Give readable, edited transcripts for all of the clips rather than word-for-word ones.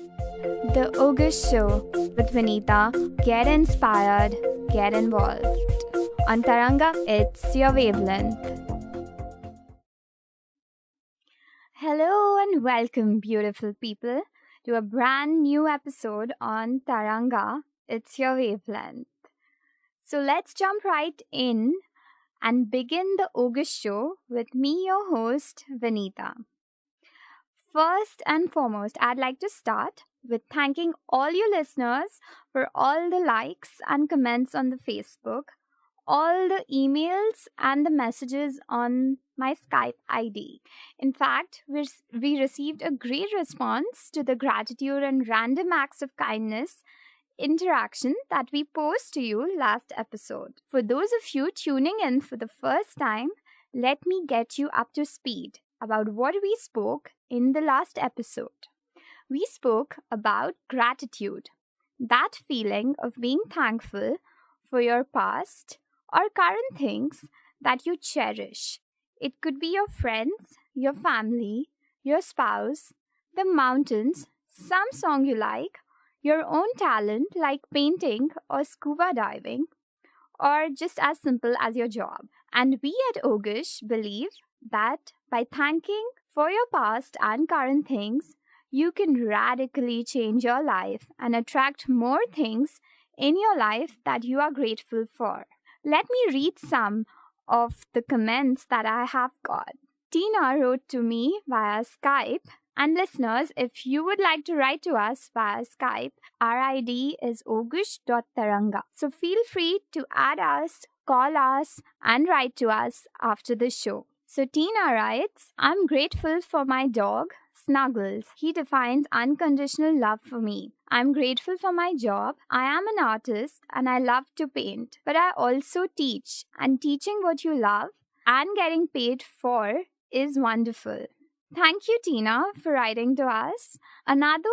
The Ogush Show with Vinita. Get inspired, get involved. On Taranga, it's your wavelength. Hello and welcome, beautiful people, to a brand new episode on Taranga, it's your wavelength. So let's jump right in and begin the Ogush Show with me, your host, Vinita. First and foremost, I'd like to start with thanking all you listeners for all the likes and comments on the Facebook, all the emails and the messages on my Skype ID. In fact, we received a great response to the gratitude and random acts of kindness interaction that we posed to you last episode. For those of you tuning in for the first time, let me get you up to speed about what we spoke in the last episode. We spoke about gratitude, that feeling of being thankful for your past or current things that you cherish. It could be your friends, your family, your spouse, the mountains, some song you like, your own talent like painting or scuba diving, or just as simple as your job. And we at Ogush believe that by thanking for your past and current things, you can radically change your life and attract more things in your life that you are grateful for. Let me read some of the comments that I have got. Tina wrote to me via Skype. And listeners, if you would like to write to us via Skype, our ID is ogush.taranga. So feel free to add us, call us, and write to us after the show. So Tina writes, I'm grateful for my dog, Snuggles. He defines unconditional love for me. I'm grateful for my job. I am an artist and I love to paint. But I also teach. And teaching what you love and getting paid for is wonderful. Thank you, Tina, for writing to us. Another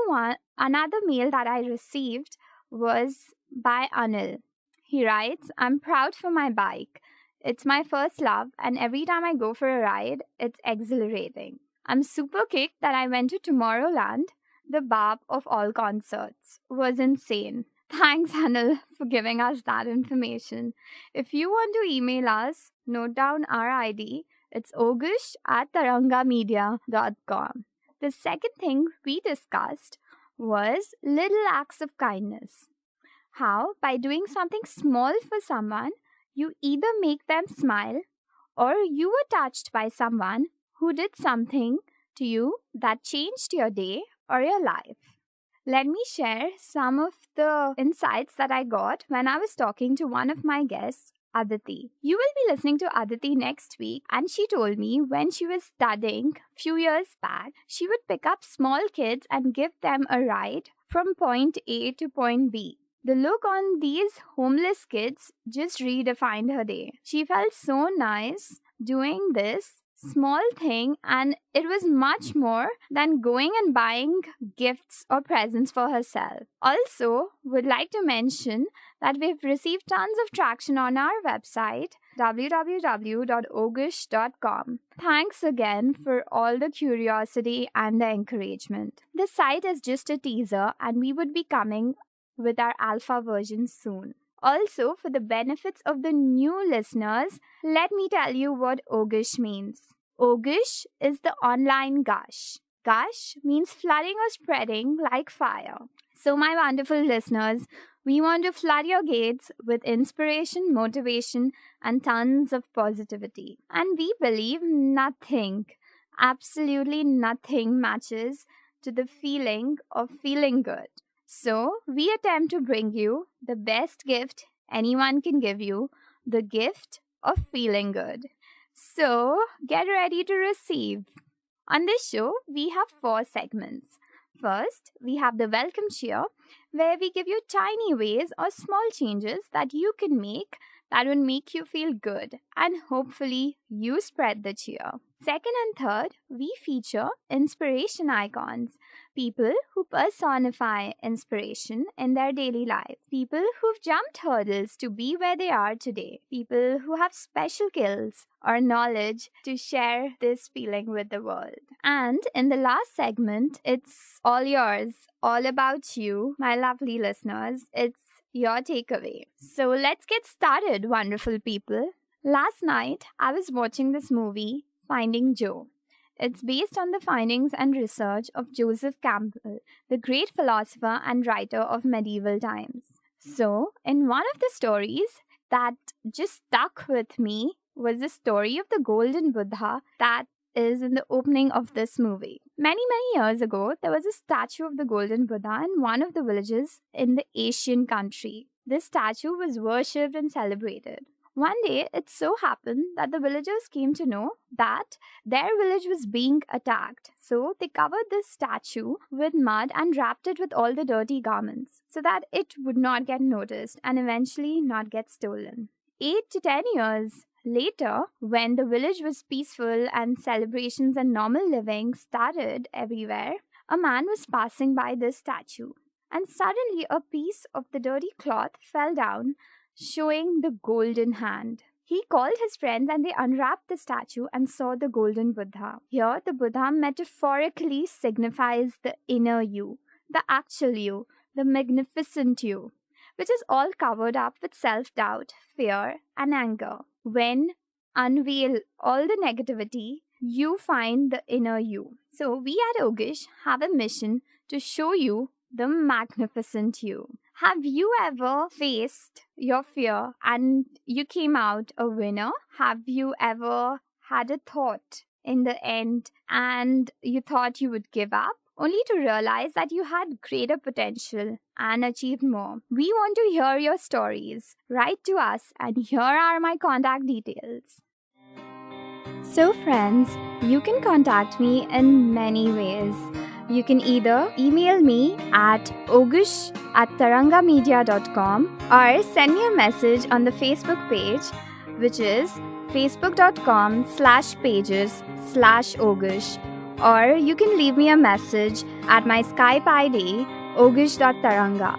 mail that I received was by Anil. He writes, I'm proud for my bike. It's my first love, and every time I go for a ride, it's exhilarating. I'm super kicked that I went to Tomorrowland. The barb of all concerts was insane. Thanks, Anil, for giving us that information. If you want to email us, note down our ID. It's ogush@tarangamedia.com. The second thing we discussed was little acts of kindness. How, by doing something small for someone, you either make them smile or you were touched by someone who did something to you that changed your day or your life. Let me share some of the insights that I got when I was talking to one of my guests, Aditi. You will be listening to Aditi next week, and she told me when she was studying few years back, she would pick up small kids and give them a ride from point A to point B. The look on these homeless kids just redefined her day. She felt so nice doing this small thing, and it was much more than going and buying gifts or presents for herself. Also, would like to mention that we've received tons of traction on our website www.ogush.com. Thanks again for all the curiosity and the encouragement. The site is just a teaser, and we would be coming with our alpha version soon. Also, for the benefits of the new listeners, let me tell you what Ogush means. Ogush is the online gush. Gush means flooding or spreading like fire. So, my wonderful listeners, we want to flood your gates with inspiration, motivation, and tons of positivity. And we believe nothing, absolutely nothing matches to the feeling of feeling good. So, we attempt to bring you the best gift anyone can give you, the gift of feeling good. So, get ready to receive. On this show, we have 4 segments. First, we have the welcome cheer, where we give you tiny ways or small changes that you can make that will make you feel good, and hopefully you spread the cheer. Second and third, we feature inspiration icons, people who personify inspiration in their daily life, people who've jumped hurdles to be where they are today, people who have special skills or knowledge to share this feeling with the world. And in the last segment, it's all yours, all about you, my lovely listeners. It's your takeaway. So let's get started, wonderful people. Last night, I was watching this movie, Finding Joe. It's based on the findings and research of Joseph Campbell, the great philosopher and writer of medieval times. So, in one of the stories that just stuck with me was the story of the Golden Buddha that is in the opening of this movie. Many, many years ago, there was a statue of the Golden Buddha in one of the villages in the Asian country. This statue was worshipped and celebrated. One day, it so happened that the villagers came to know that their village was being attacked. So they covered this statue with mud and wrapped it with all the dirty garments so that it would not get noticed and eventually not get stolen. 8 to 10 years later, when the village was peaceful and celebrations and normal living started everywhere, a man was passing by this statue. And suddenly, a piece of the dirty cloth fell down, showing the golden hand. He called his friends and they unwrapped the statue and saw the golden Buddha. Here, the Buddha metaphorically signifies the inner you, the actual you, the magnificent you, which is all covered up with self-doubt, fear, and anger. When unveil all the negativity, you find the inner you. So we at Ogush have a mission to show you the magnificent you. Have you ever faced your fear and you came out a winner? Have you ever had a thought in the end and you thought you would give up, only to realize that you had greater potential and achieved more? We want to hear your stories. Write to us, and here are my contact details. So friends, you can contact me in many ways. You can either email me at ogush@tarangamedia.com or send me a message on the Facebook page, which is facebook.com/pages/Ogush, or you can leave me a message at my Skype ID, ogush.taranga.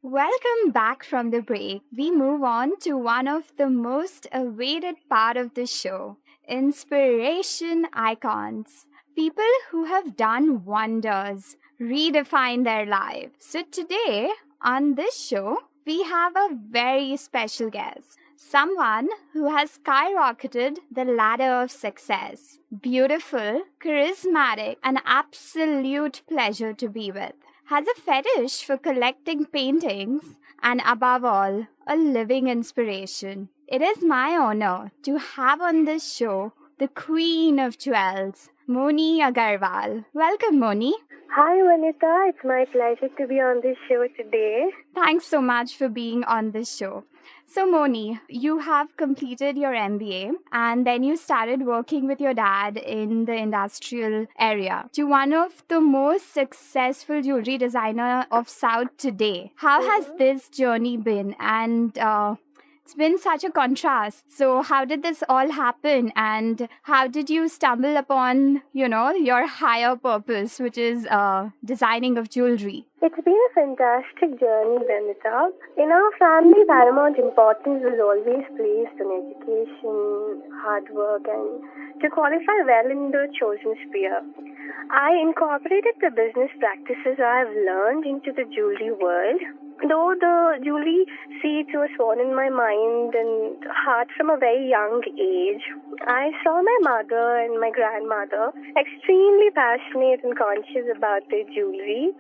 Welcome back from the break. We move on to one of the most awaited part of the show, inspiration icons. People who have done wonders, redefine their life. So today on this show, we have a very special guest. Someone who has skyrocketed the ladder of success. Beautiful, charismatic, an absolute pleasure to be with. Has a fetish for collecting paintings and above all, a living inspiration. It is my honor to have on this show the Queen of Jewels, Moni Agarwal. Welcome, Moni. Hi, Vanita. It's my pleasure to be on this show today. Thanks so much for being on this show. So, Moni, you have completed your MBA and then you started working with your dad in the industrial area to one of the most successful jewelry designer of South today. How has this journey been? And it's been such a contrast. So how did this all happen? And how did you stumble upon, your higher purpose, which is designing of jewelry? It's been a fantastic journey, Vanita. In our family, paramount importance was always placed on education, hard work, and to qualify well in the chosen sphere. I incorporated the business practices I've learned into the jewelry world. Though the jewelry seeds were sown in my mind and heart from a very young age, I saw my mother and my grandmother extremely passionate and conscious about their jewelry.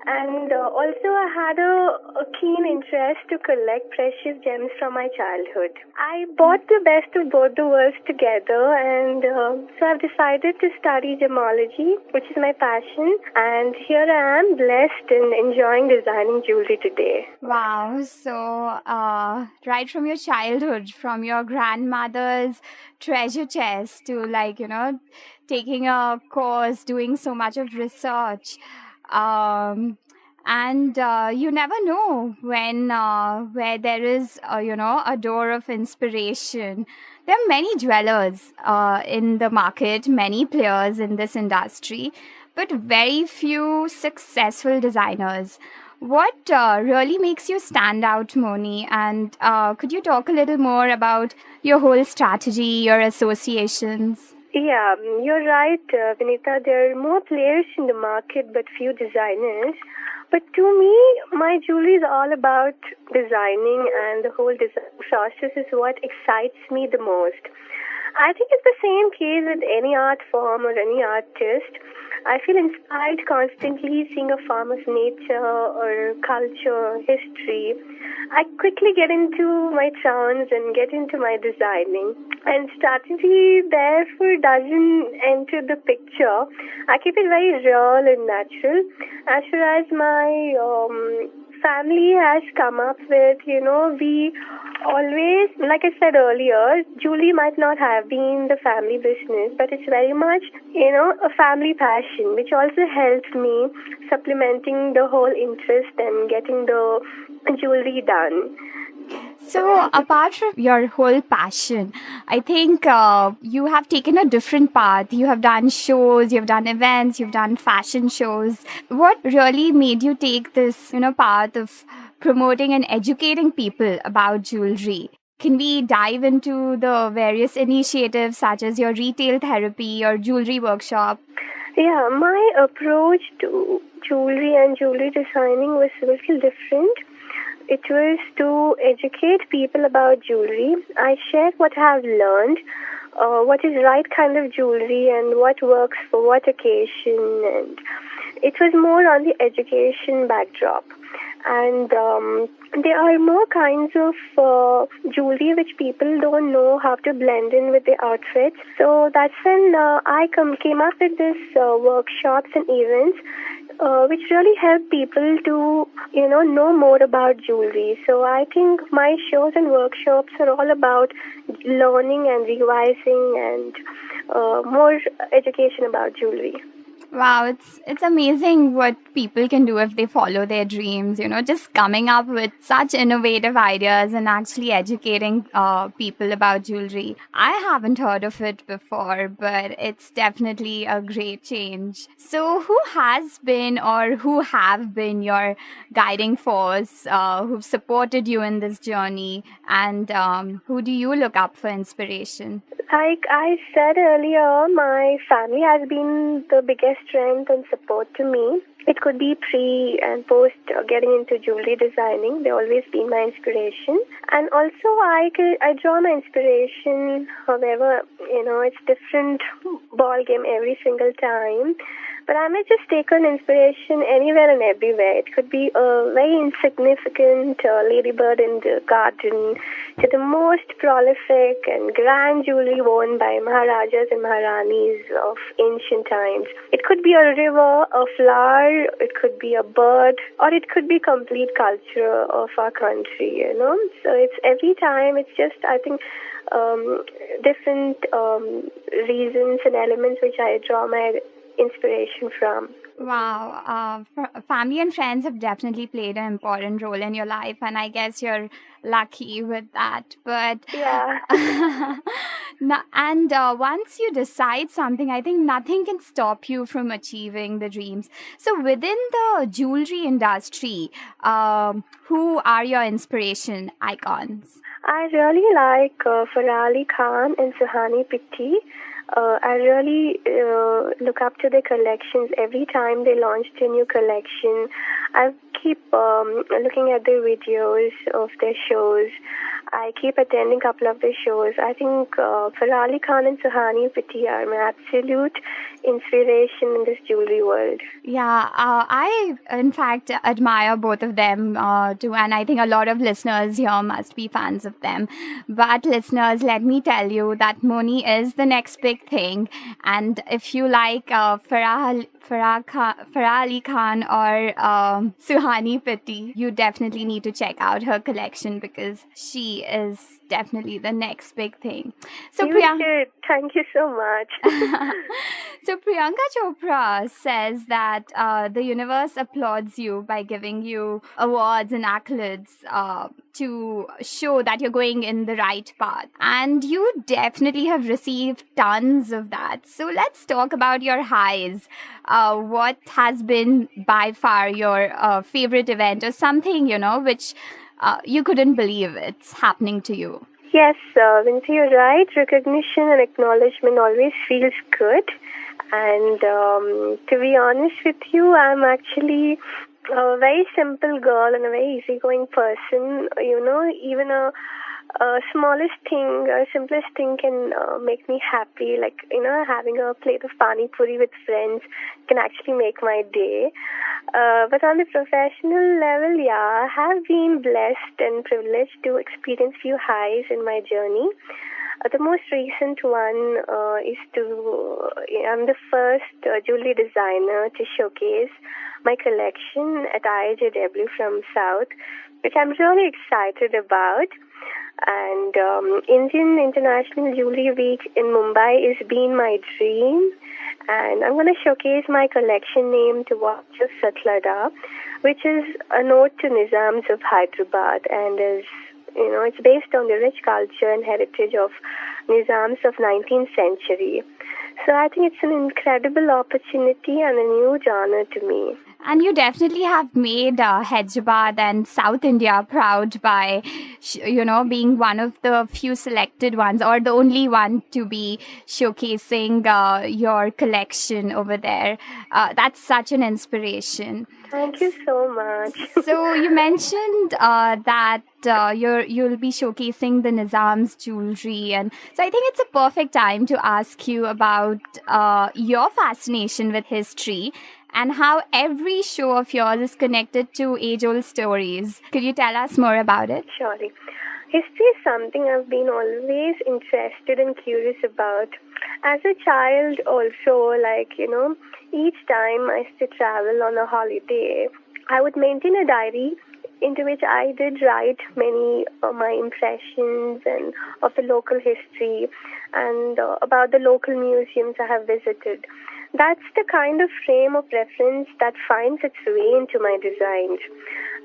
And also I had a keen interest to collect precious gems from my childhood. I brought the best of both the worlds together, and so I've decided to study gemology, which is my passion, and here I am blessed and enjoying designing jewelry today. Wow, so right from your childhood, from your grandmother's treasure chest to taking a course, doing so much of research. And you never know when where there is a door of inspiration There are many dwellers in the market, many players in this industry, but very few successful designers. What really makes you stand out, Moni? And could you talk a little more about your whole strategy, your associations? Yeah, you're right, Vinita. There are more players in the market, but few designers. But to me, my jewelry is all about designing, and the whole design process is what excites me the most. I think it's the same case with any art form or any artist. I feel inspired constantly seeing a form of nature or culture, history. I quickly get into my trance and get into my designing. And strategy therefore doesn't enter the picture. I keep it very real and natural. As far as my family has come up with, we always, like I said earlier, jewelry might not have been the family business, but it's very much, a family passion, which also helps me supplementing the whole interest and getting the jewelry done. So, apart from your whole passion, I think you have taken a different path. You have done shows, you've done events, you've done fashion shows. What really made you take this, path of promoting and educating people about jewelry? Can we dive into the various initiatives such as your retail therapy or jewelry workshop? Yeah, my approach to jewelry and jewelry designing was a little different. It was to educate people about jewelry. I shared what I have learned, what is right kind of jewelry and what works for what occasion, and it was more on the education backdrop. And there are more kinds of jewelry which people don't know how to blend in with the outfits. So that's when I came up with this workshops and events which really help people to, know more about jewelry. So I think my shows and workshops are all about learning and revising and more education about jewelry. Wow, it's amazing what people can do if they follow their dreams, just coming up with such innovative ideas and actually educating people about jewelry. I haven't heard of it before, but it's definitely a great change. So, who has been or who have been your guiding force, who've supported you in this journey, and who do you look up for inspiration? Like I said earlier, my family has been the biggest strength and support to me. It could be pre and post getting into jewelry designing. They always been my inspiration. And also I draw my inspiration, however, it's different ball game every single time. But I may just take an inspiration anywhere and everywhere. It could be a very insignificant ladybird in the garden to the most prolific and grand jewelry worn by Maharajas and Maharanis of ancient times. It could be a river, a flower, it could be a bird, or it could be complete culture of our country, So it's every time, it's just, I think, different reasons and elements which I draw my inspiration from. Wow, family and friends have definitely played an important role in your life, and I guess you're lucky with that. But yeah, and once you decide something, I think nothing can stop you from achieving the dreams. So within the jewelry industry, who are your inspiration icons? I really like Farah Ali Khan and Suhani Pitti. I really look up to their collections every time they launched a new collection. I keep looking at their videos of their shows. I keep attending a couple of their shows. I think Farah Ali Khan and Suhani Pitti are my absolute inspiration in this jewelry world. Yeah, I in fact admire both of them too, and I think a lot of listeners here must be fans of them. But listeners, let me tell you that Moni is the next big thing, and if you like Farah Ali Khan or Suhani Pitti, you definitely need to check out her collection because she is definitely the next big thing. So You Priyanka. should. Thank you so much. So Priyanka Chopra says that the universe applauds you by giving you awards and accolades to show that you're going in the right path. And you definitely have received tons of that. So let's talk about your highs. What has been by far your favorite event or something, which you couldn't believe it's happening to you? Yes, Vinci, you're right. Recognition and acknowledgement always feels good. And to be honest with you, I'm actually a very simple girl and a very easygoing person. Even a smallest thing, a simplest thing can make me happy. Like, having a plate of pani puri with friends can actually make my day. But on the professional level, yeah, I have been blessed and privileged to experience few highs in my journey. The most recent one I'm the first jewelry designer to showcase my collection at IIJW from South, which I'm really excited about. And Indian International Jewelry Week in Mumbai is been my dream. And I'm going to showcase my collection named Watch of Satlada, which is a nod to Nizams of Hyderabad and is, it's based on the rich culture and heritage of Nizams of 19th century. So I think it's an incredible opportunity and a new genre to me. And you definitely have made Hyderabad and South India proud by, being one of the few selected ones or the only one to be showcasing your collection over there. That's such an inspiration. Thank you so much. So you mentioned that you'll be showcasing the Nizam's jewelry, and so I think it's a perfect time to ask you about your fascination with history and how every show of yours is connected to age-old stories. Could you tell us more about it? Surely. History is something I've been always interested and curious about. As a child also, each time I used to travel on a holiday, I would maintain a diary into which I did write many of my impressions and of the local history and about the local museums I have visited. That's the kind of frame of reference that finds its way into my designs.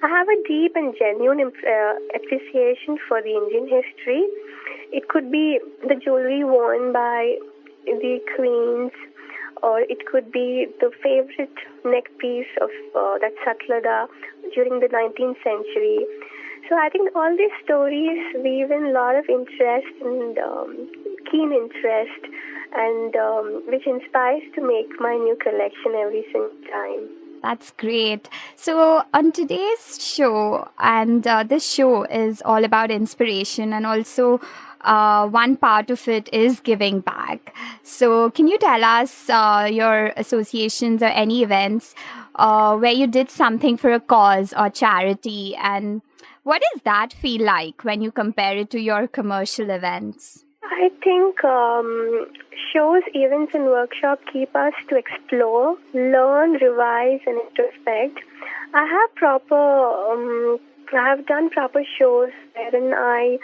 I have a deep and genuine appreciation for the Indian history. It could be the jewelry worn by the queens, or it could be the favorite neck piece of that Satlada during the 19th century. So I think all these stories weave in a lot of interest and keen interest, and which inspires to make my new collection every single time. That's great. So, on today's show, and this show is all about inspiration, and also one part of it is giving back. So, can you tell us your associations or any events where you did something for a cause or charity, and what does that feel like when you compare it to your commercial events? I think shows, events, and workshops keep us to explore, learn, revise, and introspect. I have done proper shows wherein I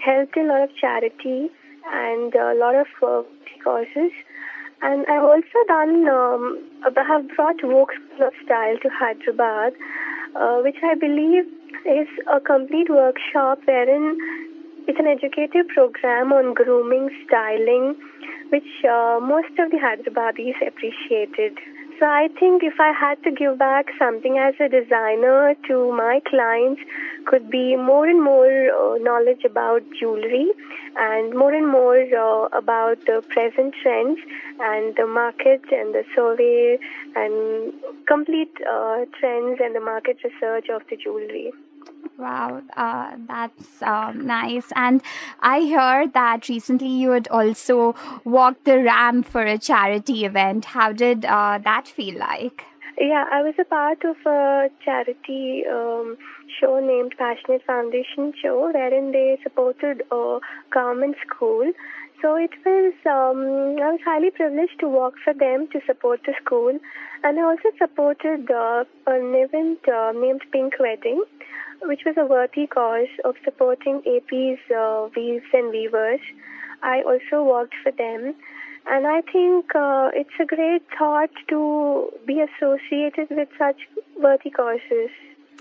helped a lot of charity and a lot of causes. And I've also I have brought Vogue School of Style to Hyderabad, which I believe is a complete workshop wherein it's an educative program on grooming, styling, which most of the Hyderabadis appreciated. So I think if I had to give back something as a designer to my clients, could be more and more knowledge about jewelry and more about the present trends and the market and the survey and complete trends and the market research of the jewelry. Wow, that's nice. And I heard that recently you had also walked the ramp for a charity event. How did that feel like? Yeah, I was a part of a charity show named Passionate Foundation Show, wherein they supported a government school. So I was highly privileged to work for them to support the school, and I also supported an event named Pink Wedding, which was a worthy cause of supporting AP's weaves and weavers. I also worked for them, and I think it's a great thought to be associated with such worthy causes.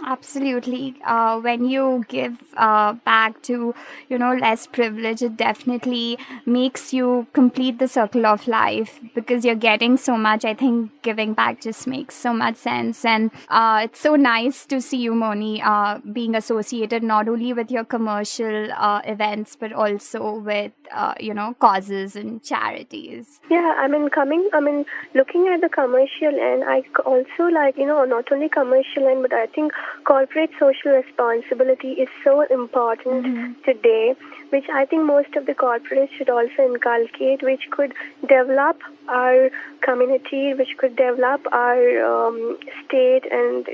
Absolutely. When you give back to, less privilege, it definitely makes you complete the circle of life because you're getting so much. I think giving back just makes so much sense. And it's so nice to see you, Moni, being associated not only with your commercial events, but also with, causes and charities. Yeah, looking at the commercial end, also like, not only commercial end, but I think corporate social responsibility is so important today, which I think most of the corporates should also inculcate, which could develop our community, which could develop our state, and,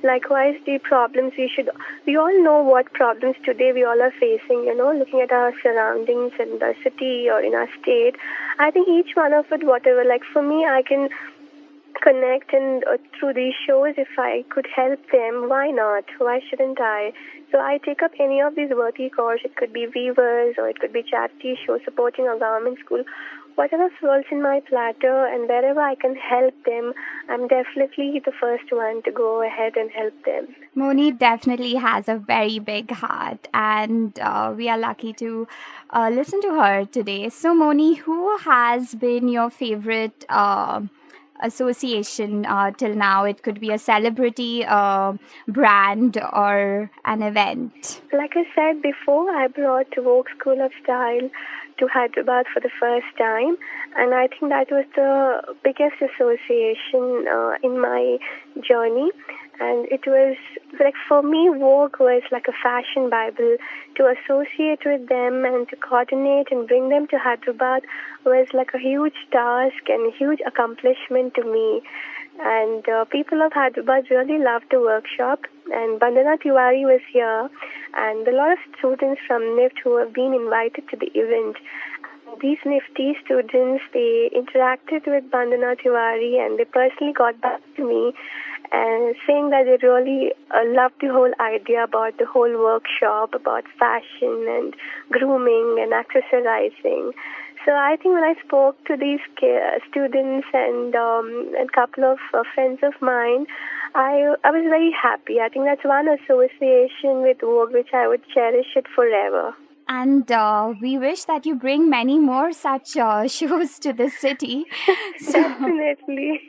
likewise the problems we all know what problems today we all are facing, looking at our surroundings in the city or in our state. I think each one of it, whatever, like for me, I can connect and through these shows, if I could help them, why not? Why shouldn't I? So I take up any of these worthy causes. It could be weavers or it could be charity shows supporting a government school. Whatever falls in my platter and wherever I can help them, I'm definitely the first one to go ahead and help them. Moni definitely has a very big heart, and we are lucky to listen to her today. So, Moni, who has been your favorite association till now? It could be a celebrity, brand, or an event. Like I said before, I brought Vogue School of Style to Hyderabad for the first time, and I think that was the biggest association in my journey. And it was like, for me, Vogue was like a fashion Bible. To associate with them and to coordinate and bring them to Hyderabad was like a huge task and a huge accomplishment to me. And people of Hyderabad really loved the workshop. And Bandana Tiwari was here, and a lot of students from NIFT who have been invited to the event. These nifty students, they interacted with Bandana Tiwari, and they personally got back to me and saying that they really loved the whole idea about the whole workshop, about fashion and grooming and accessorizing. So I think when I spoke to these students and a couple of friends of mine, I was very happy. I think that's one association with Vogue which I would cherish it forever. And we wish that you bring many more such shows to the city. Definitely.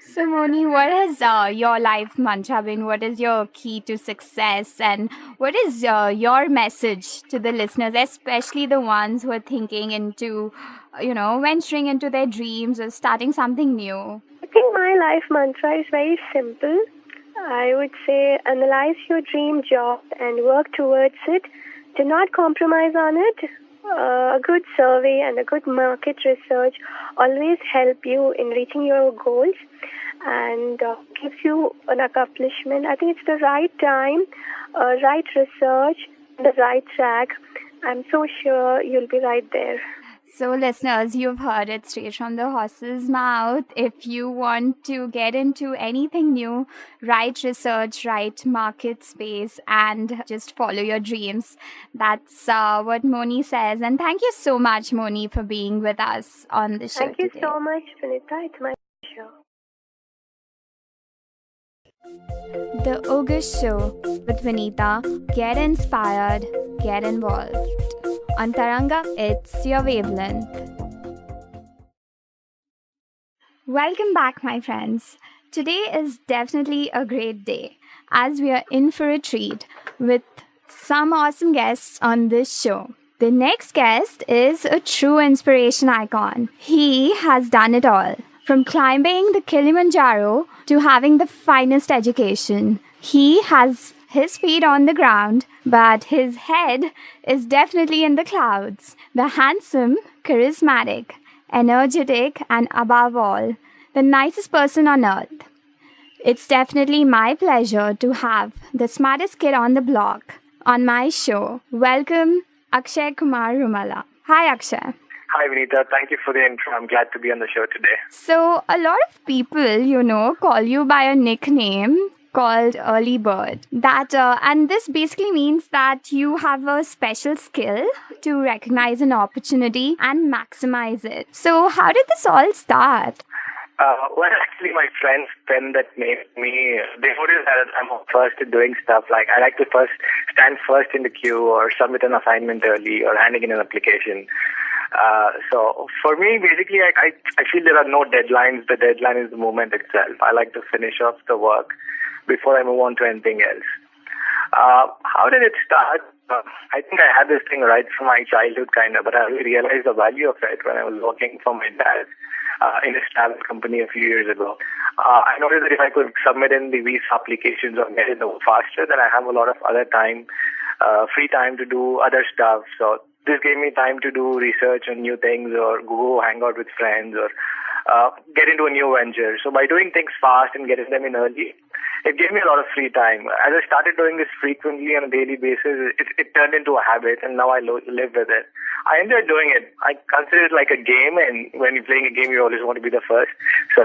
So, Moni, what has your life mantra been? What is your key to success? And what is your message to the listeners, especially the ones who are thinking into, venturing into their dreams or starting something new? I think my life mantra is very simple. I would say analyze your dream job and work towards it. Do not compromise on it. A good survey and a good market research always help you in reaching your goals and gives you an accomplishment. I think it's the right time, right research, the right track. I'm so sure you'll be right there. So, listeners, you've heard it straight from the horse's mouth. If you want to get into anything new, write research, write market space, and just follow your dreams. That's what Moni says. And thank you so much, Moni, for being with us on the show Thank you today. so much, Sunita. It's my pleasure. The Ogush Show with Vinita. Get inspired, get involved. On Taranga, it's your wavelength. Welcome back, my friends. Today is definitely a great day as we are in for a treat with some awesome guests on this show. The next guest is a true inspiration icon. He has done it all, from climbing the Kilimanjaro to having the finest education. He has his feet on the ground, but his head is definitely in the clouds. The handsome, charismatic, energetic, and above all, the nicest person on earth. It's definitely my pleasure to have the smartest kid on the block on my show. Welcome, Akshay Kumar Rumala. Hi, Akshay. Hi, Vinita. Thank you for the intro. I'm glad to be on the show today. So, a lot of people, call you by a nickname called early bird. And this basically means that you have a special skill to recognize an opportunity and maximize it. So, how did this all start? Well, actually, my friends pen that name me. They notice that I'm first at doing stuff. Like I like to first stand first in the queue, or submit an assignment early, or handing in an application. So for me, basically, I feel there are no deadlines. The deadline is the moment itself. I like to finish off the work before I move on to anything else. How did it start? I think I had this thing right from my childhood, kind of, but I realized the value of it when I was working for my dad in his travel company a few years ago. I noticed that if I could submit in the visa applications or get it faster, then I have a lot of other time, free time to do other stuff. So this gave me time to do research on new things, or go hang out with friends, or get into a new venture. So by doing things fast and getting them in early, it gave me a lot of free time. As I started doing this frequently on a daily basis, it turned into a habit, and now I live with it. I enjoy doing it. I consider it like a game, and when you're playing a game, you always want to be the first. So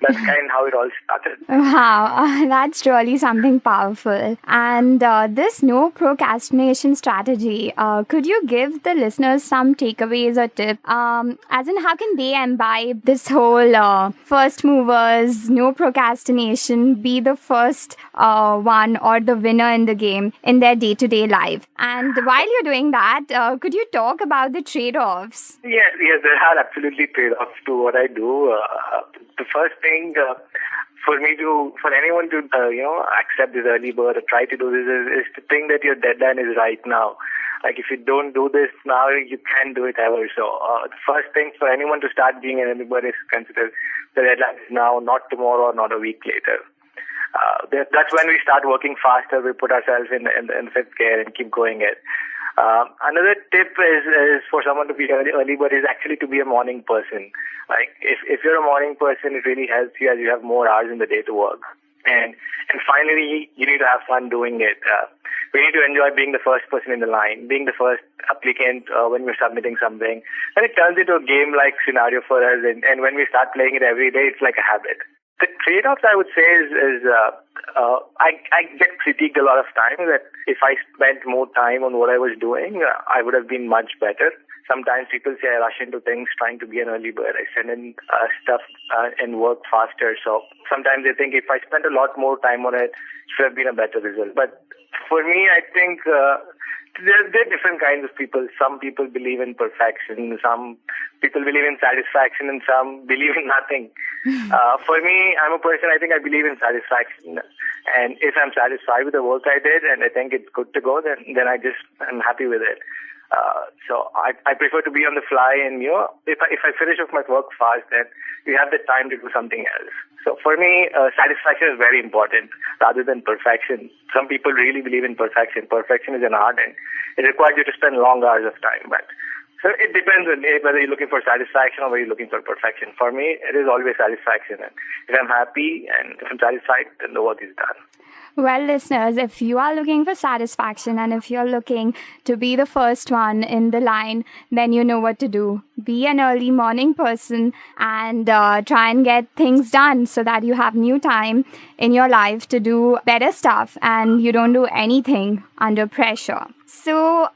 that's kind of how it all started. Wow, that's really something powerful. And this no procrastination strategy, could you give the listeners some takeaways or tips? As in, how can they imbibe this whole first movers, no procrastination, be the first one or the winner in the game in their day-to-day life? And while you're doing that, could you talk about the trade-offs? Yes, there are absolutely trade-offs to what I do. The first thing for anyone to accept this early bird or try to do this is to think that your deadline is right now. Like if you don't do this now, you can't do it ever. So the first thing for anyone to start being an early bird is consider the deadline is now, not tomorrow or not a week later. That's when we start working faster. We put ourselves in fifth gear and keep going it. Another tip is for someone to be early bird is actually to be a morning person. Like if you're a morning person, it really helps you as you have more hours in the day to work. And finally, you need to have fun doing it. We need to enjoy being the first person in the line, being the first applicant when we're submitting something. And it turns into a game-like scenario for us. And when we start playing it every day, it's like a habit. The trade-offs, I would say, is I get critiqued a lot of times that if I spent more time on what I was doing, I would have been much better. Sometimes people say I rush into things trying to be an early bird. I send in stuff and work faster. So sometimes they think if I spent a lot more time on it, it should have been a better result. But for me, I think there are different kinds of people. Some people believe in perfection. Some people believe in satisfaction, and some believe in nothing. For me, I'm a person, I think I believe in satisfaction. And if I'm satisfied with the work I did and I think it's good to go, then I'm happy with it. So I prefer to be on the fly, and if I finish off my work fast, then we have the time to do something else. So for me, satisfaction is very important rather than perfection. Some people really believe in perfection. Perfection is an art, and it requires you to spend long hours of time. But so it depends on whether you're looking for satisfaction or whether you're looking for perfection. For me, it is always satisfaction. And if I'm happy and if I'm satisfied, then the work is done. Well, listeners, if you are looking for satisfaction and if you're looking to be the first one in the line, then you know what to do. Be an early morning person and try and get things done so that you have new time in your life to do better stuff and you don't do anything under pressure. So,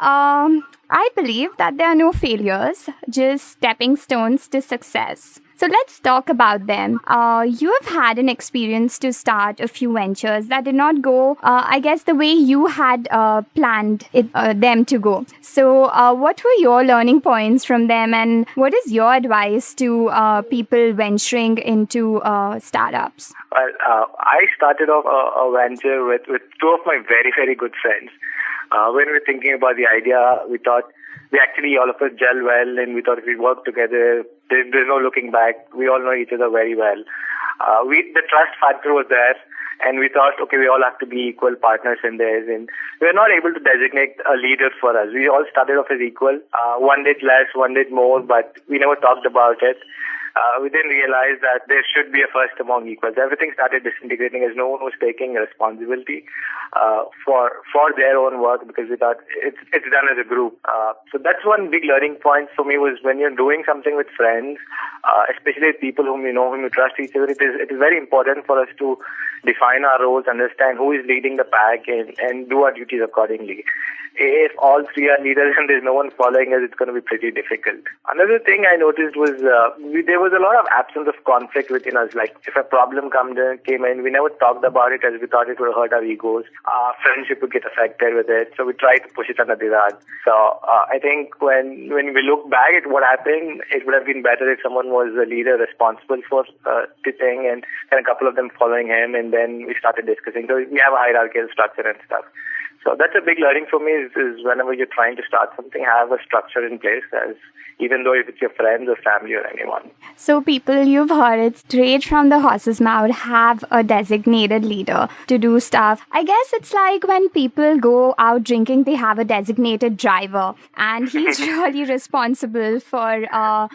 I believe that there are no failures, just stepping stones to success. So let's talk about them. You have had an experience to start a few ventures that did not go, I guess, the way you had planned them to go. So what were your learning points from them, and what is your advice to people venturing into startups? Well, I started off a venture with two of my very, very good friends. When we were thinking about the idea, we thought all of us gel well, and we thought if we work together, there's no looking back. We all know each other very well. The trust factor was there, and we thought, okay, we all have to be equal partners in this, and we were not able to designate a leader for us. We all started off as equal. One did less, one did more, but we never talked about it. we didn't realize that there should be a first among equals. Everything started disintegrating as no one was taking responsibility for their own work, because we thought it's done as a group. So that's one big learning point for me, was when you're doing something with friends, especially people whom you know, whom you trust each other, it is very important for us to define our roles, understand who is leading the pack, and do our duties accordingly. If all three are leaders and there's no one following us, it's going to be pretty difficult. Another thing I noticed was there was a lot of absence of conflict within us. Like if a problem came in, we never talked about it as we thought it would hurt our egos. Our friendship would get affected with it, so we tried to push it under the rug. So I think when we look back at what happened, it would have been better if someone was the leader responsible for the thing, and a couple of them following him, and then we started discussing. So we have a hierarchical structure and stuff. So that's a big learning for me, is whenever you're trying to start something, have a structure in place, as even though if it's your friends or family or anyone. So people, you've heard it straight from the horse's mouth, have a designated leader to do stuff. I guess it's like when people go out drinking, they have a designated driver, and he's really responsible for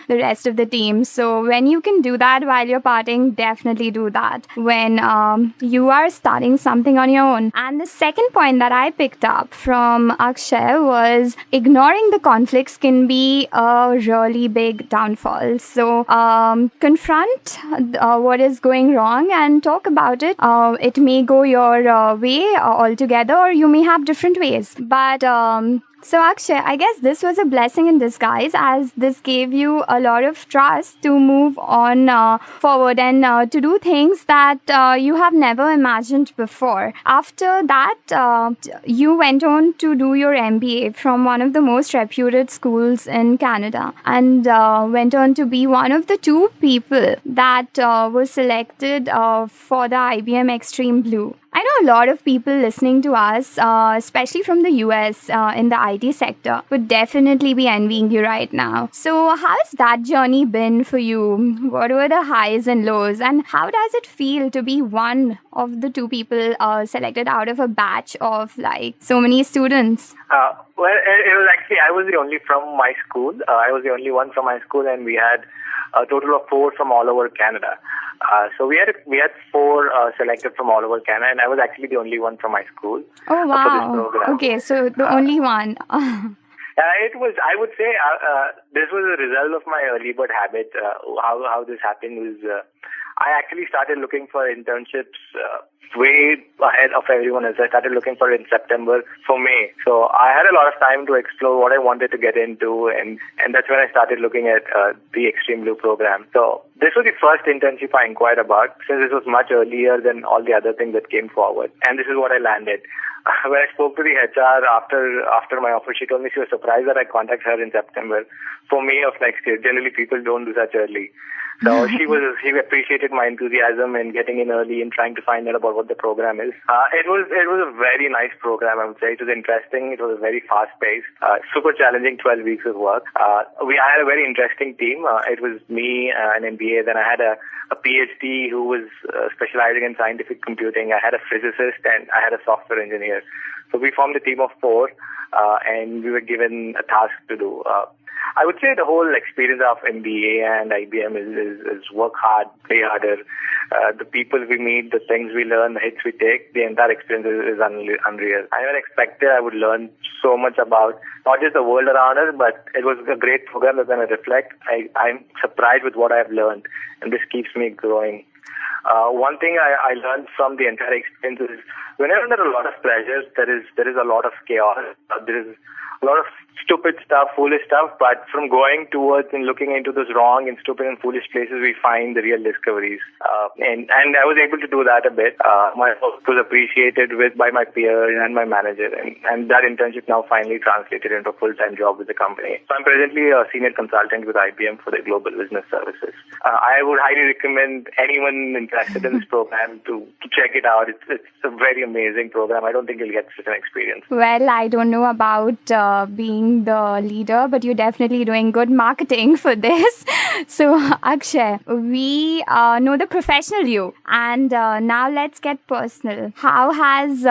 the rest of the team. So when you can do that while you're partying, definitely do that when you are starting something on your own. And the second point that I picked up from Akshay was ignoring the conflicts can be a really big downfall. So confront what is going wrong and talk about it. It may go your way altogether, or you may have different ways. But so Akshay, I guess this was a blessing in disguise, as this gave you a lot of trust to move on forward and to do things that you have never imagined before. After that, you went on to do your MBA from one of the most reputed schools in Canada, and went on to be one of the 2 people that were selected for the IBM Extreme Blue. I know a lot of people listening to us, especially from the US in the IT sector, would definitely be envying you right now. So how's that journey been for you? What were the highs and lows? And how does it feel to be one of the 2 people selected out of a batch of like so many students? Well, it was actually, I was the only from my school. I was the only one from my school, and we had a total of 4 from all over Canada. So we had 4 selected from all over Canada, and I was actually the only one from my school. Oh wow! For this program. Okay, so the only one. It was. I would say this was a result of my early bird habit. How this happened was I actually started looking for internships way ahead of everyone else. I started looking for it in September for May. So I had a lot of time to explore what I wanted to get into, and that's when I started looking at the Extreme Blue program. So this was the first internship I inquired about, since this was much earlier than all the other things that came forward. And this is what I landed. When I spoke to the HR after my offer, she told me she was surprised that I contacted her in September for May of next year. Generally, people don't do such early. So she appreciated my enthusiasm in getting in early and trying to find out about what the program is. It was a very nice program, I would say. It was interesting. It was very fast-paced, super challenging 12 weeks of work. I had a very interesting team. It was me, an MBA. Then I had a PhD who was specializing in scientific computing. I had a physicist, and I had a software engineer. So we formed a team of 4, and we were given a task to do. I would say the whole experience of MBA and IBM is work hard, play harder. The people we meet, the things we learn, the hits we take, the entire experience is unreal. I never expected I would learn so much about not just the world around us, but it was a great program that when I reflect, I'm surprised with what I've learned, and this keeps me growing. One thing I learned from the entire experience is whenever there are a lot of pressures, there is a lot of chaos. There is a lot of stupid stuff, foolish stuff, but from going towards and looking into those wrong and stupid and foolish places, we find the real discoveries. And I was able to do that a bit. My work was appreciated by my peer and my manager, and that internship now finally translated into a full-time job with the company. So I'm presently a senior consultant with IBM for the Global Business Services. I would highly recommend anyone interested in this program to check it out. It's a very amazing program. I don't think you'll get such an experience. Well, I don't know about being the leader, but you're definitely doing good marketing for this. So, Akshay, we know the professional you, and now let's get personal. How has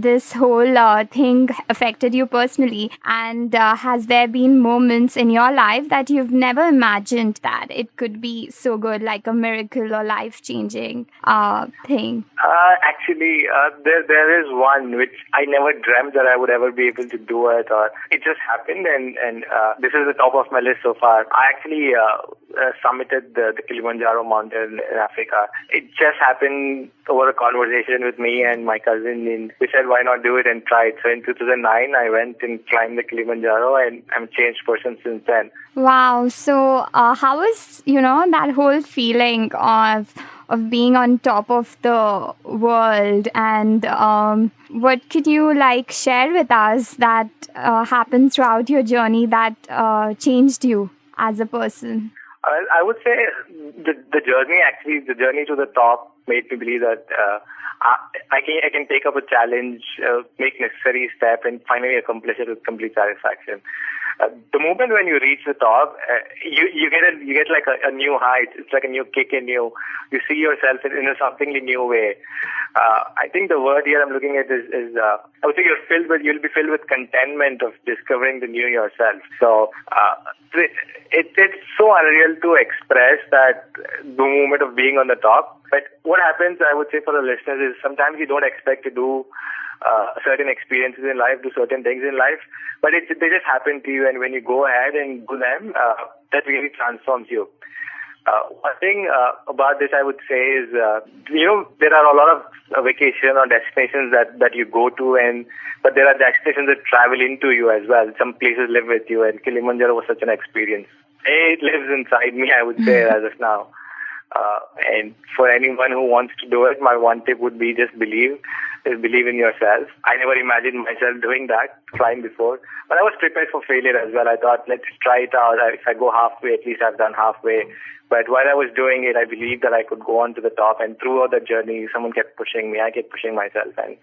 this whole thing affected you personally? And has there been moments in your life that you've never imagined that it could be so good, like a miracle or life changing thing? Actually, there is one which I never dreamt that I would ever be able to do it, or it just happened, and this is the top of my list so far. I actually summited the Kilimanjaro mountain in Africa. It just happened over a conversation with me and my cousin, and we said, why not do it and try it? So in 2009, I went and climbed the Kilimanjaro, and I'm a changed person since then. Wow. So, how was, that whole feeling of being on top of the world, and what could you share with us that happened throughout your journey that changed you as a person? I would say the journey to the top made me believe that I can take up a challenge, make necessary step, and finally accomplish it with complete satisfaction. The moment when you reach the top, you get like a new height. It's like a new kick in you. You see yourself in a something new way. I think the word here I'm looking at is I would say you'll be filled with contentment of discovering the new yourself. So it's so unreal to express that the moment of being on the top. But what happens, I would say, for the listeners is sometimes you don't expect to do certain experiences in life, do certain things in life, but they just happen to you, and when you go ahead and do them, that really transforms you. One thing about this I would say is, there are a lot of vacation or destinations that you go to, but there are destinations that travel into you as well. Some places live with you, and Kilimanjaro was such an experience. It lives inside me, I would say, as of now. And for anyone who wants to do it, my one tip would be just believe in yourself. I never imagined myself doing that, flying before, but I was prepared for failure as well. I thought, let's try it out. If I go halfway, at least I've done halfway. But while I was doing it, I believed that I could go on to the top, and throughout the journey, someone kept pushing me. I kept pushing myself, and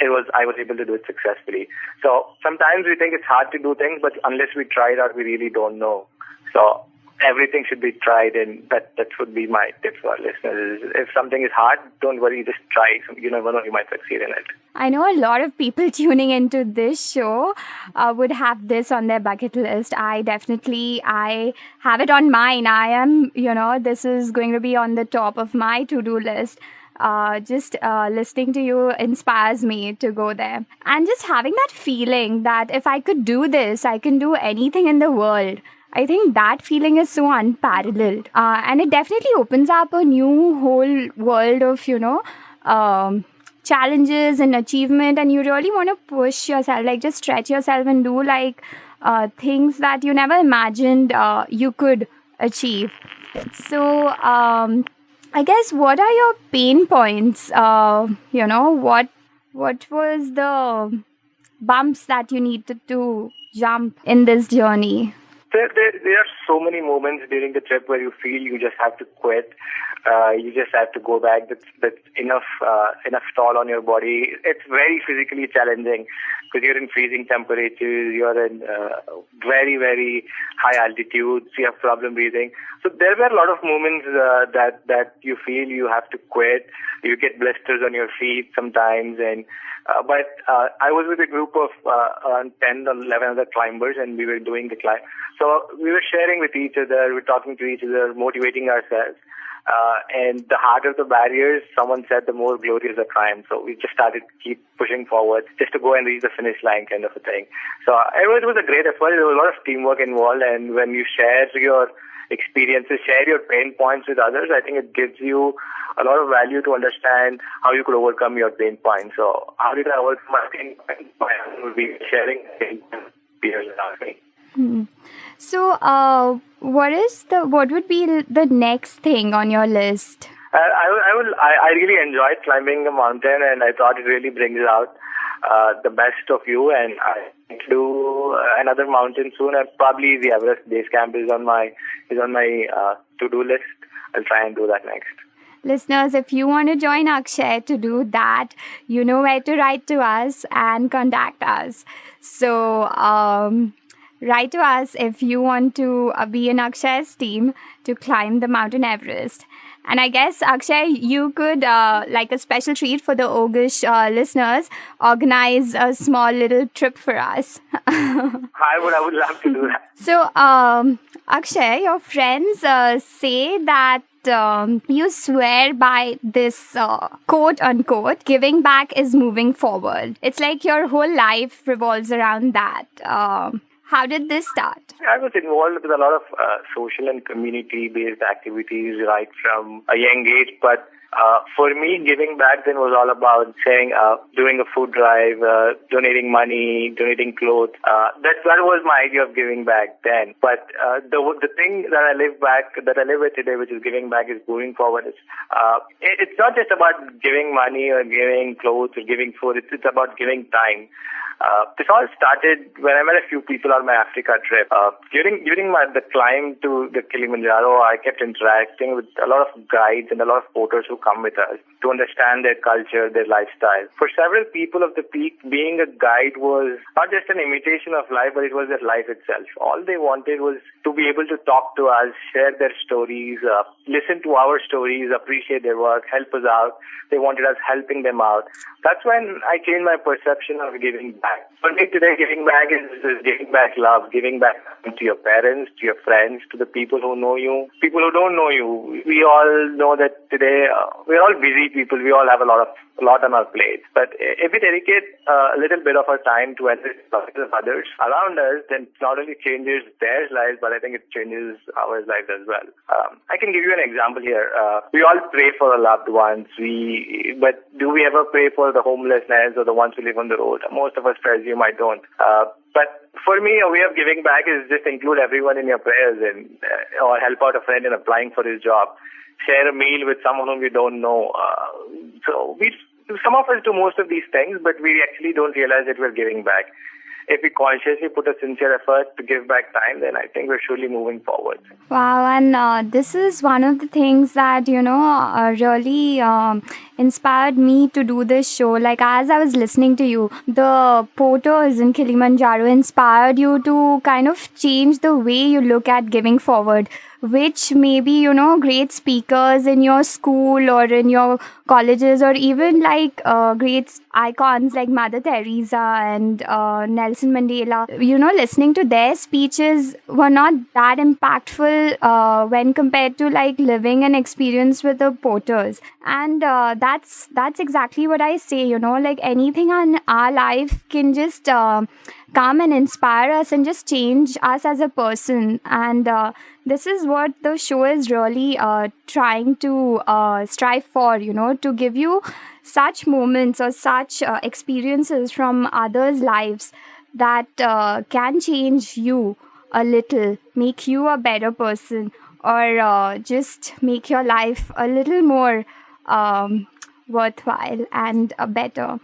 I was able to do it successfully. So sometimes we think it's hard to do things, but unless we try it out, we really don't know. So everything should be tried, and that would be my tip for our listeners. If something is hard, don't worry, just try. You never know, you might succeed in it. I know a lot of people tuning into this show would have this on their bucket list. I have it on mine. I am, this is going to be on the top of my to-do list. Just listening to you inspires me to go there. And just having that feeling that if I could do this, I can do anything in the world. I think that feeling is so unparalleled. And it definitely opens up a new whole world of, challenges and achievement. And you really want to push yourself, just stretch yourself and do things that you never imagined you could achieve. So, I guess, what are your pain points? What was the bumps that you needed to jump in this journey? There are so many moments during the trip where you feel you just have to quit. You just have to go back. That's enough toll on your body. It's very physically challenging because you're in freezing temperatures. You're in very, very high altitudes. You have problem breathing. So there were a lot of moments that you feel you have to quit. You get blisters on your feet sometimes, but I was with a group of around 10 or 11 other climbers, and we were doing the climb. So we were sharing with each other, we were talking to each other, motivating ourselves. And the harder the barriers, someone said, the more glorious the climb. So we just started to keep pushing forward just to go and reach the finish line, kind of a thing. So it was a great effort. There was a lot of teamwork involved, and when you share your experiences, share your pain points with others, I think it gives you a lot of value to understand how you could overcome your pain points. So how did I overcome my pain points? My husband would be sharing pain points around me. So, what would be the next thing on your list? I really enjoyed climbing a mountain, and I thought it really brings out the best of you. And I do another mountain soon, and probably the Everest base camp is on my to-do list. I'll try and do that next. Listeners, if you want to join Akshay to do that, you know where to write to us and contact us. So, write to us if you want to be in Akshay's team to climb the Mountain Everest. And I guess, Akshay, you could, like a special treat for the Ogush listeners, organize a small little trip for us. I would love to do that. So, Akshay, your friends say that you swear by this quote unquote, giving back is moving forward. It's like your whole life revolves around that. How did this start? I was involved with a lot of social and community-based activities right from a young age, but for me, giving back then was all about saying, doing a food drive, donating money, donating clothes. That was my idea of giving back then. But the thing that I live with today, which is giving back, is moving forward. It's not just about giving money or giving clothes or giving food. It's about giving time. This all started when I met a few people on my Africa trip. During the climb to the Kilimanjaro, I kept interacting with a lot of guides and a lot of porters who come with us to understand their culture, their lifestyle. For several people of the peak, being a guide was not just an imitation of life, but it was their life itself. All they wanted was to be able to talk to us, share their stories, listen to our stories, appreciate their work, help us out. They wanted us helping them out. That's when I changed my perception of giving back. For me today, giving back is giving back love, giving back to your parents, to your friends, to the people who know you, people who don't know you. We all know that today we're all busy people. We all have a lot on our plate. But if we dedicate a little bit of our time to enrich the lives of others around us, then it not only changes their lives, but I think it changes our lives as well. I can give you an example here. We all pray for our loved ones. But do we ever pray for the homelessness or the ones who live on the road? Most of us presume I don't. But for me, a way of giving back is just include everyone in your prayers and or help out a friend in applying for his job. Share a meal with someone whom you don't know. Some of us do most of these things, but we actually don't realize that we're giving back. If we consciously put a sincere effort to give back time, then I think we're surely moving forward. Wow, and this is one of the things that, really inspired me to do this show. Like, as I was listening to you, the porters in Kilimanjaro inspired you to kind of change the way you look at giving forward, which maybe, great speakers in your school or in your colleges, or even like great icons like Mother Teresa and Nelson Mandela, listening to their speeches were not that impactful when compared to like living an experience with the porters. And that's exactly what I say, like anything in our life can just come and inspire us and just change us as a person. And this is what the show is really trying to strive for, to give you such moments or such experiences from others' lives that can change you a little, make you a better person, or just make your life a little more worthwhile and better.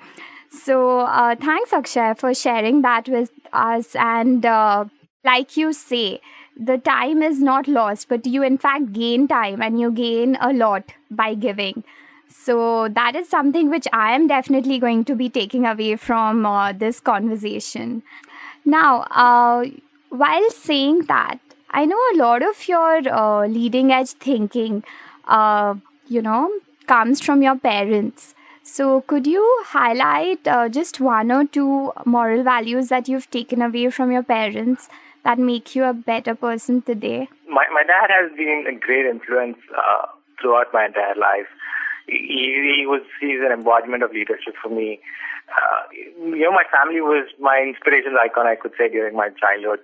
So thanks, Akshay, for sharing that with us. And like you say, the time is not lost, but you in fact gain time, and you gain a lot by giving. So that is something which I am definitely going to be taking away from this conversation. Now, while saying that, I know a lot of your leading edge thinking, comes from your parents. So could you highlight just one or two moral values that you've taken away from your parents that make you a better person today? My dad has been a great influence throughout my entire life. He's an embodiment of leadership for me. My family was my inspiration icon, I could say, during my childhood.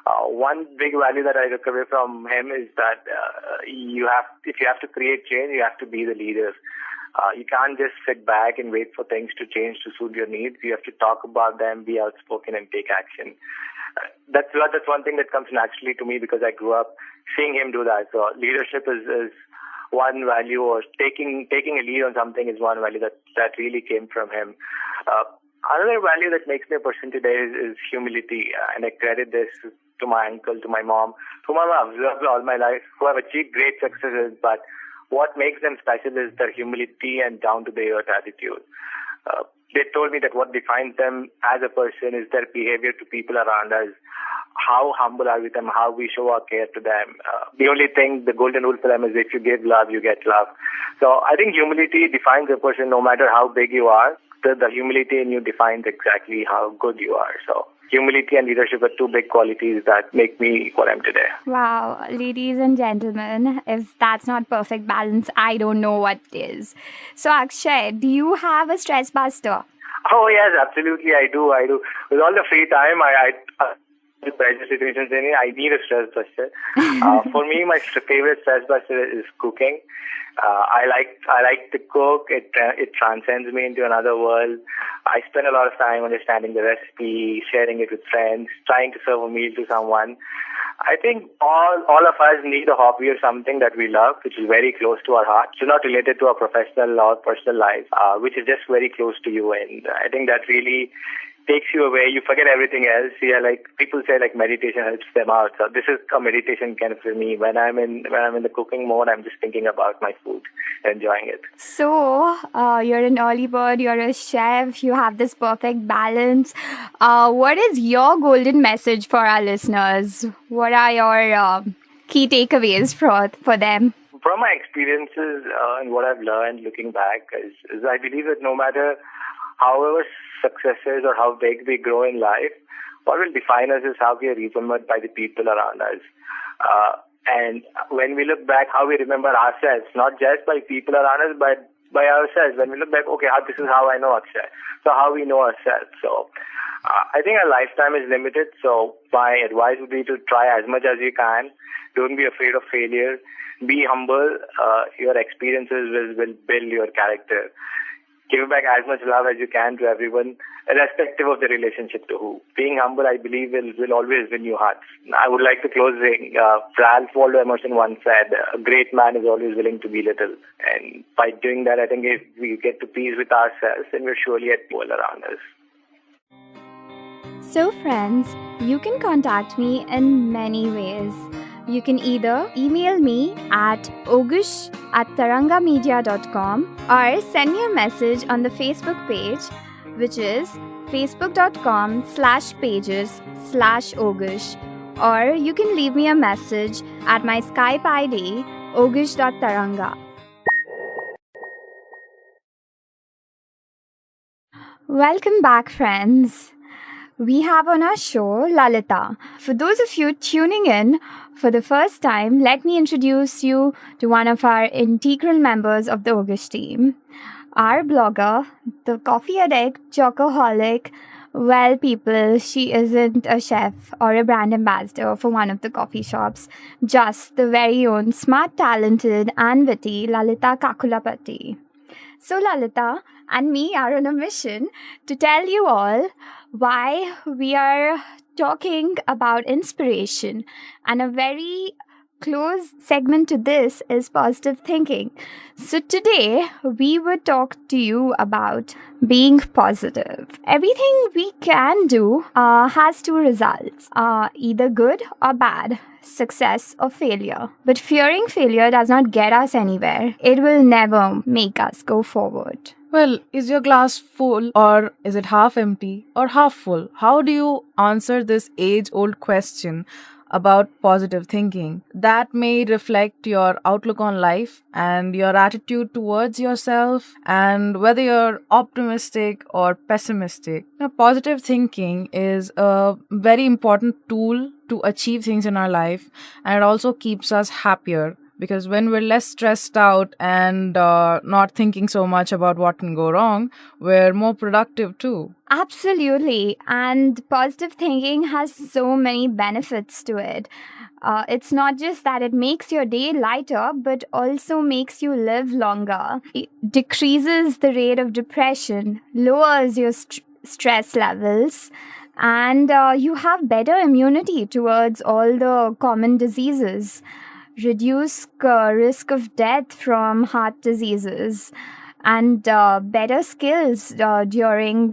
One big value that I took away from him is that if you have to create change, you have to be the leader. You can't just sit back and wait for things to change to suit your needs. You have to talk about them, be outspoken, and take action. That's one thing that comes naturally to me because I grew up seeing him do that. So leadership is one value, or taking a lead on something is one value that really came from him. Another value that makes me a person today is humility, and I credit this to my uncle, to my mom, whom I've observed all my life, who have achieved great successes, but what makes them special is their humility and down-to-the-earth attitude. They told me that what defines them as a person is their behavior to people around us. How humble are we with them, how we show our care to them. The only thing, the golden rule for them is if you give love, you get love. So I think humility defines a person no matter how big you are. The humility in you defines exactly how good you are. So humility and leadership are two big qualities that make me what I'm today. Wow, ladies and gentlemen, if that's not perfect balance, I don't know what is. So, Akshay, do you have a stress buster? Oh yes, absolutely, I do. With all the free time, the pressure situations in it, I need a stress buster. For me, my favorite stress buster is cooking. I like to cook. It transcends me into another world. I spend a lot of time understanding the recipe, sharing it with friends, trying to serve a meal to someone. I think all of us need a hobby or something that we love, which is very close to our heart. So not related to our professional or personal life, which is just very close to you. And I think that really takes you away. You forget everything else. Yeah, like people say, like meditation helps them out. So this is a meditation kind of for me. When I'm in the cooking mode, I'm just thinking about my food, enjoying it. So, you're an early bird, you're a chef, you have this perfect balance. What is your golden message for our listeners? What are your key takeaways for them? From my experiences and what I've learned looking back is I believe that no matter however successes or how big we grow in life, what will define us is how we are remembered by the people around us. And when we look back, how we remember ourselves, not just by people around us, but by ourselves. When we look back, okay, this is how I know Akshay. So how we know ourselves. So I think our lifetime is limited. So my advice would be to try as much as you can. Don't be afraid of failure. Be humble. Your experiences will build your character. Give back as much love as you can to everyone, irrespective of the relationship to who. Being humble, I believe, will always win your hearts. I would like to close saying, Ralph Waldo Emerson once said, a great man is always willing to be little. And by doing that, I think if we get to peace with ourselves, then we're surely at peace around us. So, friends, you can contact me in many ways. You can either email me at ogush@tarangamedia.com or send me a message on the Facebook page, which is facebook.com/pages/Ogush, or you can leave me a message at my Skype ID, ogush.taranga. Welcome back, friends. We have on our show Lalita. For those of you tuning in for the first time, let me introduce you to one of our integral members of the Ogush team. Our blogger, the coffee addict, chocoholic. Well, people, she isn't a chef or a brand ambassador for one of the coffee shops. Just the very own smart, talented and witty Lalita Kakulapati. So Lalita and me are on a mission to tell you all why we are talking about inspiration, and a very close segment to this is positive thinking. So today we would talk to you about being positive. Everything we can do has two results, either good or bad, success or failure. But fearing failure does not get us anywhere. It will never make us go forward. Well, is your glass full or is it half empty or half full? How do you answer this age-old question about positive thinking? That may reflect your outlook on life and your attitude towards yourself and whether you're optimistic or pessimistic. Now, positive thinking is a very important tool to achieve things in our life, and it also keeps us happier. Because when we're less stressed out and not thinking so much about what can go wrong, we're more productive too. Absolutely. And positive thinking has so many benefits to it. It's not just that it makes your day lighter, but also makes you live longer. It decreases the rate of depression, lowers your stress levels, and you have better immunity towards all the common diseases. Reduce risk of death from heart diseases, and better skills during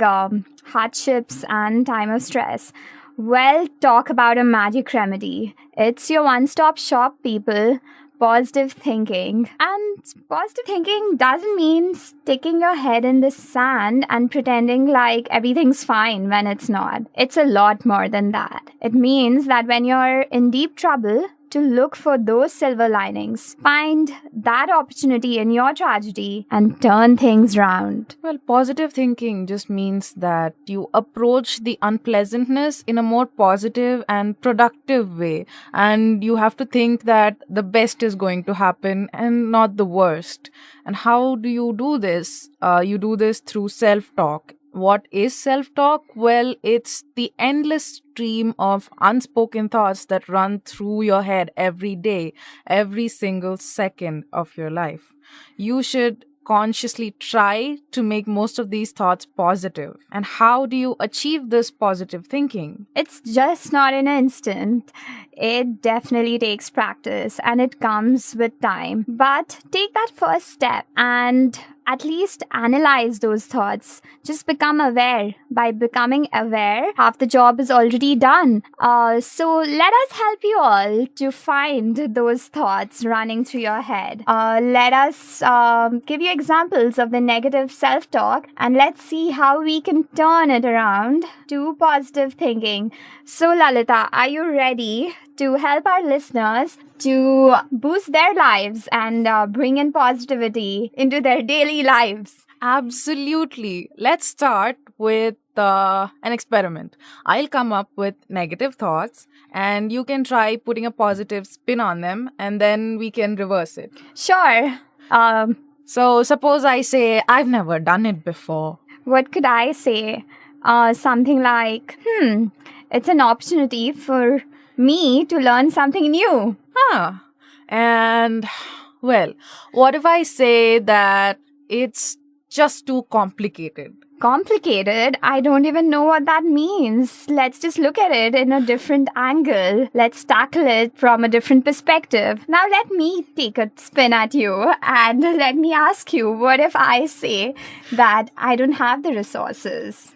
hardships and time of stress. Well, talk about a magic remedy. It's your one-stop shop, people. positive thinking. And positive thinking doesn't mean sticking your head in the sand and pretending like everything's fine when it's not. It's a lot more than that. It means that when you're in deep trouble, to look for those silver linings, find that opportunity in your tragedy, and turn things round. Well, positive thinking just means that you approach the unpleasantness in a more positive and productive way. And you have to think that the best is going to happen and not the worst. And how do you do this? You do this through self talk. What is self talk? Well, it's the endless stream of unspoken thoughts that run through your head every day, every single second of your life. You should consciously try to make most of these thoughts positive. And how do you achieve this positive thinking? It's just not in an instant. It definitely takes practice and it comes with time. But take that first step and at least analyze those thoughts. Just become aware. By becoming aware, half the job is already done. So let us help you all to find those thoughts running through your head. Let us give you examples of the negative self-talk and let's see how we can turn it around to positive thinking. So Lalita, are you ready to help our listeners to boost their lives and bring in positivity into their daily lives? Absolutely. Let's start with an experiment. I'll come up with negative thoughts and you can try putting a positive spin on them and then we can reverse it. Sure. So, suppose I say, I've never done it before. What could I say? Something like, it's an opportunity for me to learn something new. And, well, what if I say that it's just too complicated? Complicated? I don't even know what that means. Let's just look at it in a different angle. Let's tackle it from a different perspective. Now let me take a spin at you and let me ask you, what if I say that I don't have the resources?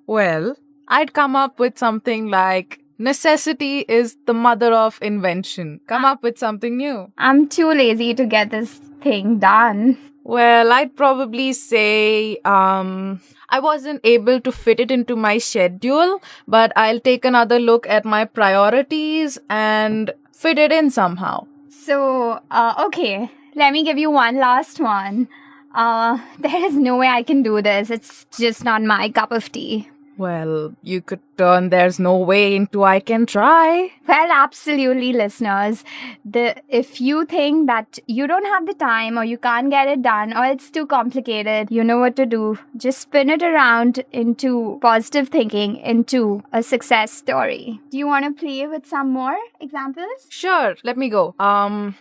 Well, I'd come up with something like, necessity is the mother of invention. Come up with something new. I'm too lazy to get this thing done. Well, I'd probably say I wasn't able to fit it into my schedule, but I'll take another look at my priorities and fit it in somehow. So, okay, let me give you one last one. There is no way I can do this. It's just not my cup of tea. Well, you could turn there's no way into I can try. Well, absolutely, listeners. If you think that you don't have the time or you can't get it done or it's too complicated, you know what to do. Just spin it around into positive thinking, into a success story. Do you want to play with some more examples? Sure, let me go.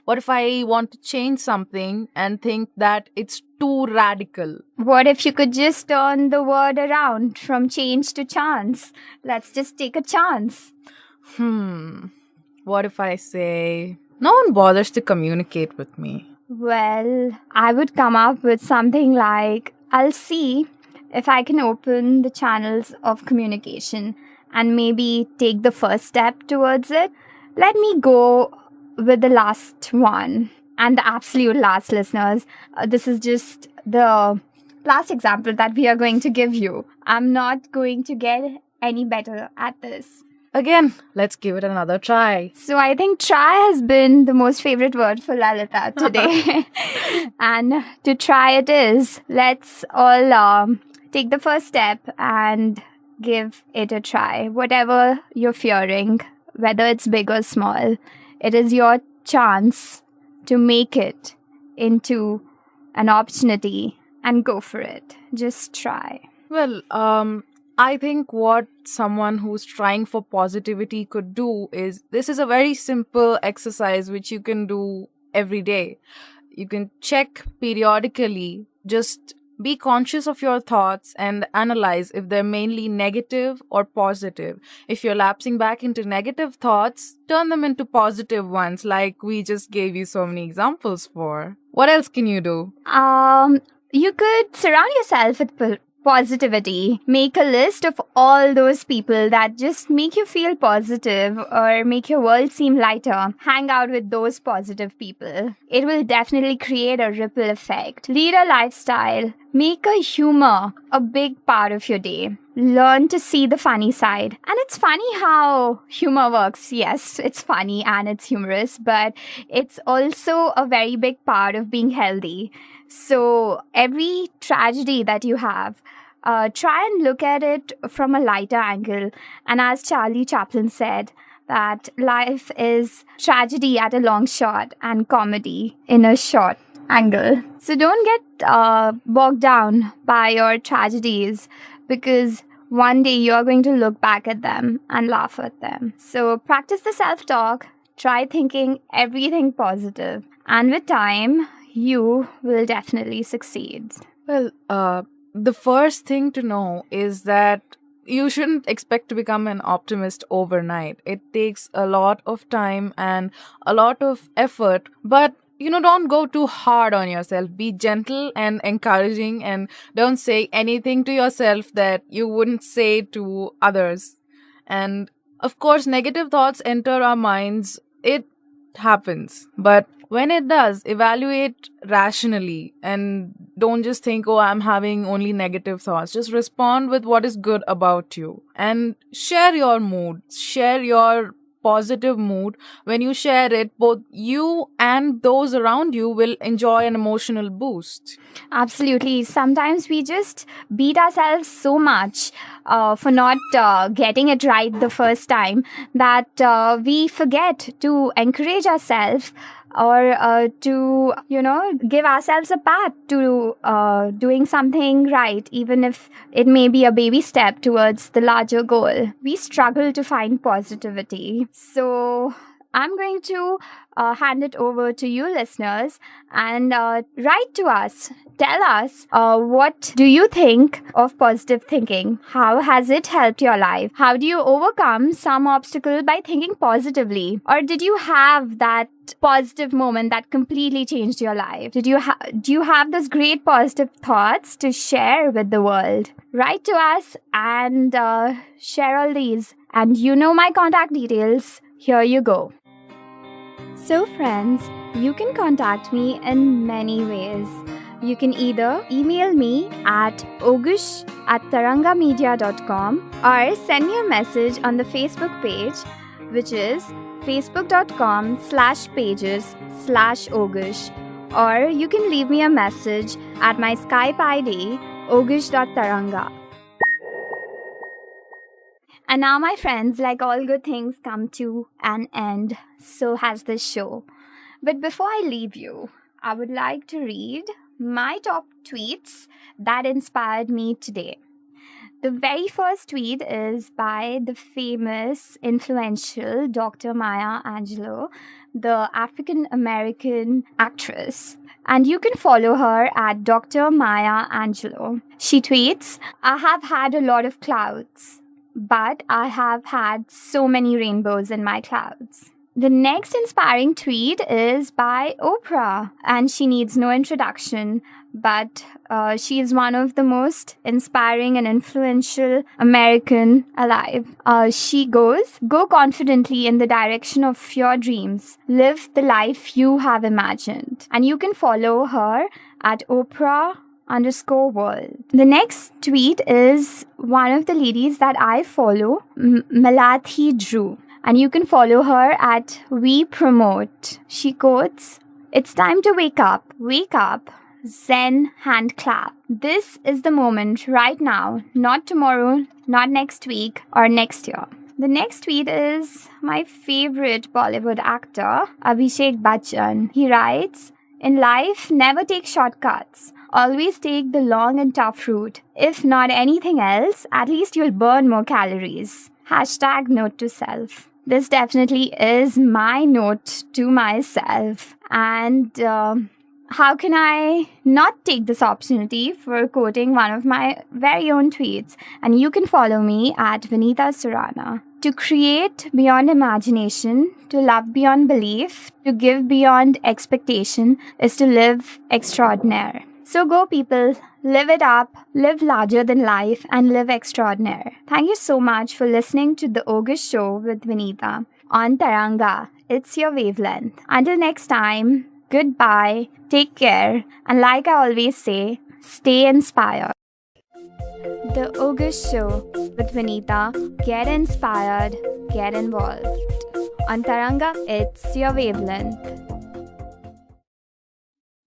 What if I want to change something and think that it's too radical? What if you could just turn the word around from change to chance? Let's just take a chance. What if I say, no one bothers to communicate with me? Well, I would come up with something like, I'll see if I can open the channels of communication and maybe take the first step towards it. Let me go with the last one. And the absolute last, listeners. This is just the last example that we are going to give you. I'm not going to get any better at this. Again, let's give it another try. So I think try has been the most favorite word for Lalita today. And to try it is. Let's all take the first step and give it a try. Whatever you're fearing, whether it's big or small, it is your chance to make it into an opportunity and go for it. Just try. Well, I think what someone who's trying for positivity could do is, this is a very simple exercise which you can do every day. You can check periodically, just be conscious of your thoughts and analyze if they're mainly negative or positive. If you're lapsing back into negative thoughts, turn them into positive ones, like we just gave you so many examples for. What else can you do? You could surround yourself with positivity. Make a list of all those people that just make you feel positive or make your world seem lighter. Hang out with those positive people. It will definitely create a ripple effect. Lead a lifestyle. Make a humor a big part of your day. Learn to see the funny side. And it's funny how humor works. Yes, it's funny and it's humorous, but it's also a very big part of being healthy. So every tragedy that you have, try and look at it from a lighter angle. And as Charlie Chaplin said, that life is tragedy at a long shot and comedy in a short angle. So don't get bogged down by your tragedies, because one day you're going to look back at them and laugh at them. So practice the self-talk. Try thinking everything positive. And with time, you will definitely succeed. Well, the first thing to know is that you shouldn't expect to become an optimist overnight. It takes a lot of time and a lot of effort, but don't go too hard on yourself. Be gentle and encouraging, and don't say anything to yourself that you wouldn't say to others. And of course, negative thoughts enter our minds. It happens. But when it does, evaluate rationally and don't just think, oh, I'm having only negative thoughts. Just respond with what is good about you and share your mood, share your positive mood. When you share it, both you and those around you will enjoy an emotional boost. Absolutely. Sometimes we just beat ourselves so much for not getting it right the first time that we forget to encourage ourselves or to, give ourselves a pat to doing something right, even if it may be a baby step towards the larger goal. We struggle to find positivity. So I'm going to hand it over to you listeners and write to us. Tell us, what do you think of positive thinking? How has it helped your life? How do you overcome some obstacle by thinking positively? Or did you have that positive moment that completely changed your life? Do you have those great positive thoughts to share with the world? Write to us and share all these. And my contact details. Here you go. So friends, you can contact me in many ways. You can either email me at ogush@tarangamedia.com or send me a message on the Facebook page, which is facebook.com/pages/Ogush, or you can leave me a message at my Skype ID, ogush.taranga. And now, my friends, like all good things come to an end, so has this show. But before I leave you, I would like to read my top tweets that inspired me today. The very first tweet is by the famous, influential Dr. Maya Angelou, the African-American actress. And you can follow her at Dr. Maya Angelou. She tweets, "I have had a lot of clouds, but I have had so many rainbows in my clouds." The next inspiring tweet is by Oprah, and she needs no introduction, but she is one of the most inspiring and influential American alive. She goes, "Go confidently in the direction of your dreams. Live the life you have imagined." And you can follow her at Oprah_world. The next tweet is one of the ladies that I follow, Malathi Drew. And you can follow her at We Promote. She quotes, "It's time to wake up, Zen hand clap. This is the moment right now, not tomorrow, not next week or next year." The next tweet is my favorite Bollywood actor, Abhishek Bachchan. He writes, "In life, never take shortcuts. Always take the long and tough route. If not anything else, at least you'll burn more calories." #note to self. This definitely is my note to myself. And how can I not take this opportunity for quoting one of my very own tweets? And you can follow me at Vinita Surana. To create beyond imagination, to love beyond belief, to give beyond expectation is to live extraordinaire. So go, people, live it up, live larger than life, and live extraordinary. Thank you so much for listening to the Ogush Show with Vinita on Taranga. It's your wavelength. Until next time, goodbye, take care, and like I always say, stay inspired. The Ogush Show with Vinita. Get inspired, get involved. On Taranga, it's your wavelength.